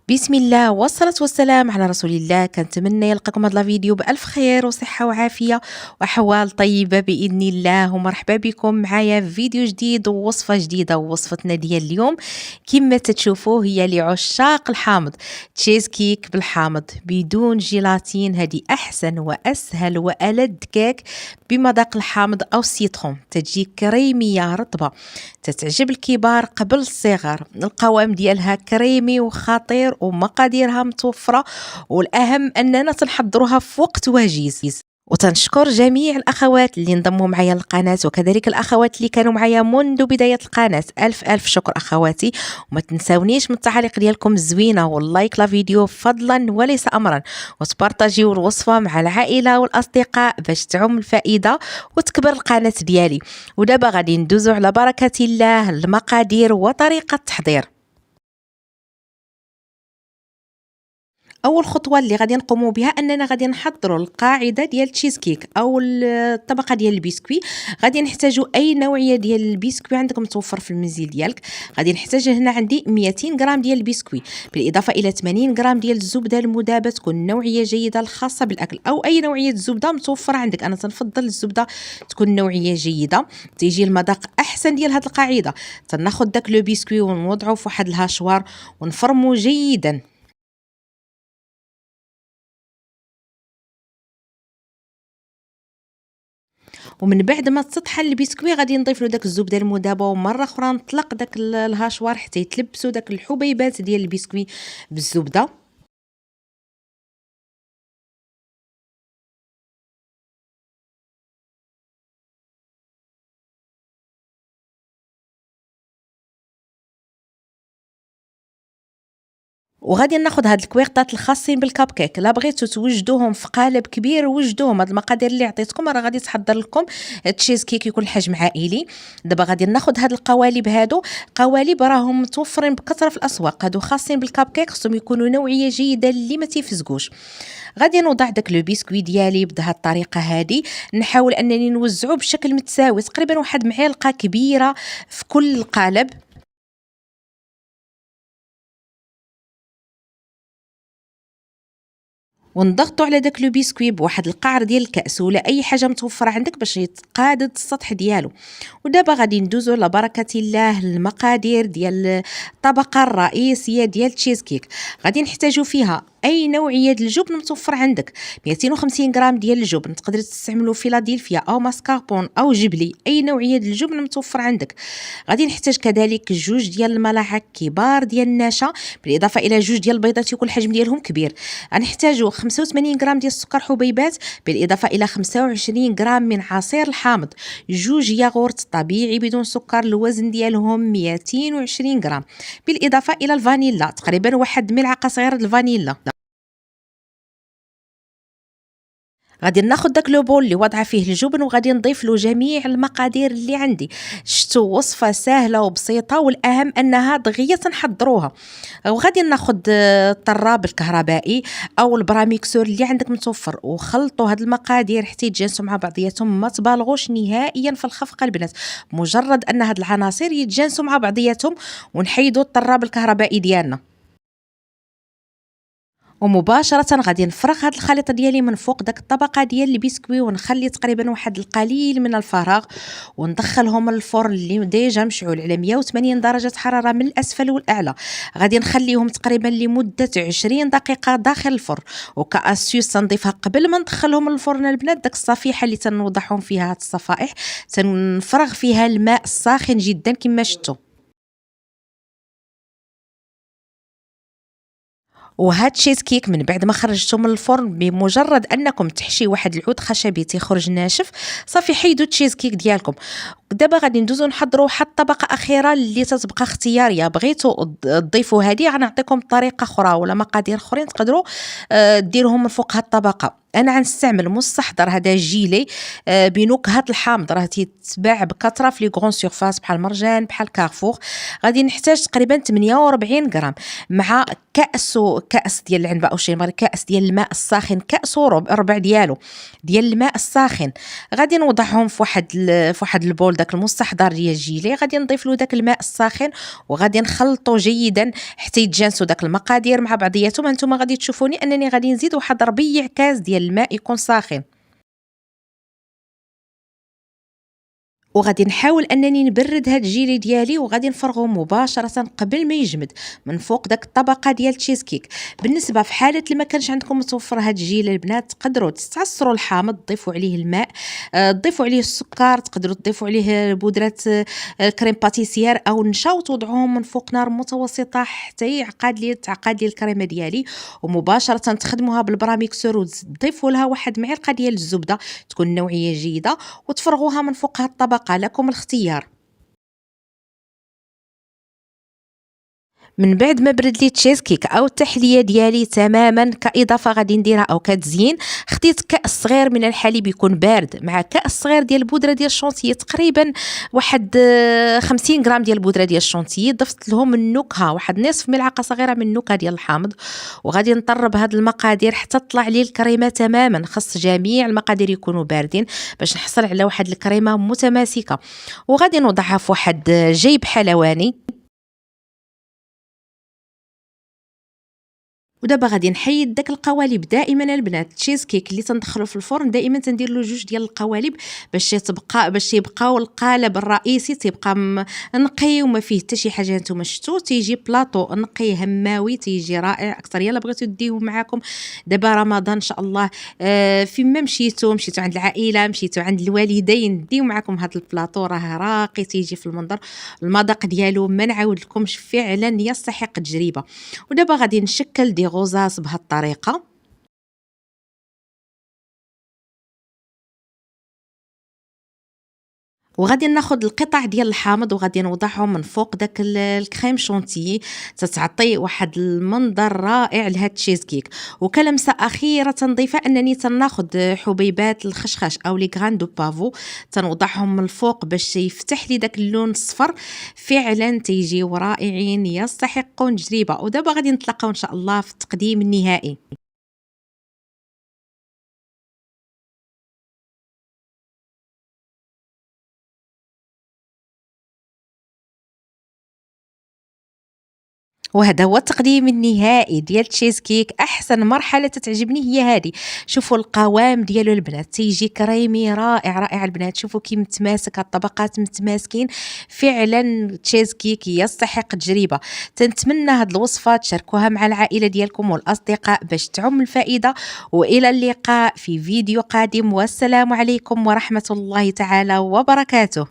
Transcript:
بسم الله والصلاة والسلام على رسول الله. كنتمنى يلقاكم هذا الفيديو بألف خير وصحة وعافية وأحوال طيبة بإذن الله. ومرحبا بكم معايا في فيديو جديد ووصفة جديدة. ووصفتنا ديال اليوم كما تتشوفوا هي لعشاق الحامض، تشيز كيك بالحامض بدون جيلاتين. هذه أحسن وأسهل وألذ كيك بمذاق الحامض أو السيترون، تجي كريمية رطبة تتعجب الكبار قبل الصغار. القوام ديالها كريمي وخطير ومقاديرها متوفرة، والأهم أننا تنحضروها في وقت وجيز. وتنشكر جميع الأخوات اللي انضموا معايا للقناة، وكذلك الأخوات اللي كانوا معايا منذ بداية القناة. ألف شكر أخواتي، وما تنساونيش من التعليق ديالكم الزوينة واللايك لفيديو فضلا وليس أمرا، وتبارطاجيو الوصفة مع العائلة والأصدقاء باش تعم الفائدة وتكبر القناة ديالي. ودابا غادي ندوزو على بركة الله المقادير وطريقة التحضير. اول خطوه اللي غادي نقوموا بها اننا غادي نحضروا القاعده ديال التشيز كيك او الطبقه ديال البسكوي. غادي نحتاجوا اي نوعيه ديال البسكوي عندك متوفر في المنزل ديالك. غادي نحتاج هنا عندي 200 غرام ديال البسكوي بالاضافه الى 80 غرام ديال الزبده المذابه تكون نوعيه جيده الخاصه بالاكل، او اي نوعيه زبده متوفره عندك. انا تنفضل الزبده تكون نوعيه جيده تيجي المذاق احسن ديال هذه القاعده. تناخذ داك لو بسكوي ونوضعه في واحد الهاشوار ونفرمه جيدا. ومن بعد ما تطحن البسكوي غادي نضيف له داك الزبده المذابه، ومره اخرى نطلق داك الهاشوار حتى يتلبسوا داك الحبيبات ديال البسكوي بالزبده. وغادي ناخذ هاد الكويغطات الخاصين بالكاب كيك، لا بغيتو توجدوهم في قالب كبير وجدوهم. هاد المقادير اللي عطيتكم راه غادي تحضر لكم تشيز كيك يكون حجم عائلي. دابا غادي ناخذ هاد القوالب، هادو قوالب راهم متوفرين بكثره في الاسواق، هادو خاصين بالكاب كيك، خصهم يكونوا نوعيه جيده اللي ما تيفزقوش. غادي نوضع داك لو بسكوي ديالي بهاد الطريقه هادي، نحاول انني نوزعو بشكل متساوي، تقريبا واحد معلقه كبيره في كل القالب. ونضغطوا على داك لو بسكوي بواحد القعر ديال الكاس ولا اي حاجه متوفره عندك باش يتقادد السطح ديالو. ودابا غادي ندوزو على بركه الله المقادير ديال الطبقه الرئيسيه ديال التشيز كيك. غادي نحتاجو فيها اي نوعيه ديال الجبن متوفر عندك. 250 غرام ديال الجبن، تقدروا تستعملوا فيلادلفيا او ماسكاربون او جبلي، اي نوعيه ديال الجبن متوفر عندك. غادي نحتاج كذلك جوج ديال الملاعق كبار ديال النشا بالاضافه الى جوج ديال البيضات يكون الحجم ديالهم كبير. غنحتاجو 85 غرام ديال السكر حبيبات بالاضافه الى 25 غرام من عصير الحامض، جوج ياغورت طبيعي بدون سكر الوزن ديالهم 220 غرام، بالاضافه الى الفانيلا تقريبا واحد ملعقه صغيره الفانيلا. غادي ناخذ داك لو بول اللي واضعه فيه الجبن وغادي نضيف له جميع المقادير اللي عندي. شتو وصفه سهله وبسيطه، والاهم انها دغيا تنحضروها. وغادي ناخذ الطراب الكهربائي او البراميكسور اللي عندك متوفر، وخلطوا هاد المقادير حتى يتجانسوا مع بعضياتهم. ما تبالغوش نهائيا في الخفق البنات، مجرد ان هاد العناصر يتجانسوا مع بعضياتهم ونحيدوا الطراب الكهربائي ديالنا. ومباشرة غادي نفرغ هاد الخليط ديالي من فوق داك الطبقة ديال البسكوي، ونخلي تقريبا واحد القليل من الفراغ، وندخلهم للفرن اللي ديجا مشعول على 180 درجة حرارة من الأسفل والأعلى. غادي نخليهم تقريبا لمدة 20 دقيقة داخل الفرن. وكأسيوس تنضيفها قبل ما ندخلهم للفرن البنات، داك الصفيحة اللي تنوضعهم فيها هاد الصفائح تنفرغ فيها الماء الساخن جدا كما شفتوا. وهاد تشيز كيك من بعد ما خرجته من الفرن، بمجرد انكم تحشي واحد العود خشبي تيخرج ناشف، صافي حيدوا التشيز كيك ديالكم. دابا غادي ندوزو نحضروا واحد الطبقه اخيره اللي تتبقى اختياريه. بغيتوا تضيفوا هذه غنعطيكم طريقه اخرى ولا مقادير اخرين تقدروا ديروهم من فوق هاد الطبقه. انا غنستعمل مستحضر هذا جيلي بنكهه الحامض، راه تيتباع بكثره في لي غون سيرفاس بحال مرجان بحال كارفور. غادي نحتاج تقريبا 48 غرام مع كاس ديال العنبه او شي مره كاس ديال الماء الساخن، كاس وربع ديالو ديال الماء الساخن. غادي نوضعهم في واحد البول داك المستحضر ديال الجيلي، غادي نضيف له داك الماء الساخن وغادي نخلطو جيدا حتى يتجانسوا داك المقادير مع بعضياتهم. هانتوما غادي تشوفوني انني غادي نزيد واحد ربيع كاس ديال الماء يكون ساخن، وغادي نحاول انني نبرد هاد الجيلي ديالي وغادي نفرغو مباشره قبل ما يجمد من فوق داك الطبقه ديال التشيز كيك. بالنسبه في حاله اللي ما كانش عندكم متوفر هاد الجيلي البنات، تقدروا تستعصروا الحامض، تضيفوا عليه الماء، تضيفوا عليه السكر، تقدروا تضيفوا عليه بودره الكريم باتيسير او النشا وتوضعوهم من فوق نار متوسطه حتى تعقد لي الكريمه ديالي، ومباشره تخدموها بالبراميكسور وتضيفوا لها واحد معلقه ديال الزبده تكون نوعيه جيده وتفرغوها من فوق هاد الطبقه. لكم الاختيار. من بعد ما برد لي تشيز كيك او التحليه ديالي تماما، كاضافه غادي نديرها او كتزيين، خديت كاس صغير من الحليب يكون بارد مع كاس صغير ديال البودره ديال الشونتيي، تقريبا واحد 50 غرام ديال البودره ديال الشونتيي. ضفت لهم النكهه واحد نصف ملعقه صغيره من النكهه ديال الحامض، وغادي نطرب هاد المقادير حتى تطلع لي الكريمه تماما. خاص جميع المقادير يكونوا باردين باش نحصل على واحد الكريمه متماسكه، وغادي نوضعها في واحد جيب حلواني. ودابا غادي نحيد داك القوالب. دائما البنات تشيز كيك اللي تندخلو في الفرن دائما تندير له جوج ديال القوالب باش يبقاو القالب الرئيسي تيبقى نقي وما فيه حتى شي حاجه. نتوما شفتوا تيجي بلاطو نقي هماوي، تيجي رائع اكثر. يلا بغيتو ديوه معاكم دابا رمضان ان شاء الله، فين ما مشيتو عند العائله، مشيتو عند الوالدين، ديو معاكم هذا البلاطو، راه راقي تيجي في المذاق ديالو ما نعاود لكمش، فعلا يستحق التجربه. ودابا غادي نشكل دي غوزاس بهذه الطريقه. وغادي ناخذ القطع ديال الحامض وغادي نوضعهم من فوق داك الكريم شونتيي، تتعطي واحد المنظر رائع لهاد التشيز كيك. وكلمسه اخيره تنضيفها انني تناخذ حبيبات الخشخاش او لي غران دو بافو، تنوضعهم من الفوق باش يفتح لي داك اللون الصفر. فعلا تيجيو رائعين، يستحقون تجربه. ودابا غادي نتلاقاو ان شاء الله في التقديم النهائي. وهذا هو التقديم النهائي ديال التشيز كيك. احسن مرحله تتعجبني هي هذه. شوفوا القوام ديالو البنات، تيجي كريمي رائع رائع البنات. شوفوا كي متماسك، الطبقات متماسكين، فعلا التشيز كيك يستحق التجربه. تنتمنى هاد الوصفه تشاركوها مع العائله ديالكم والاصدقاء باش تعم الفائده. والى اللقاء في فيديو قادم، والسلام عليكم ورحمه الله تعالى وبركاته.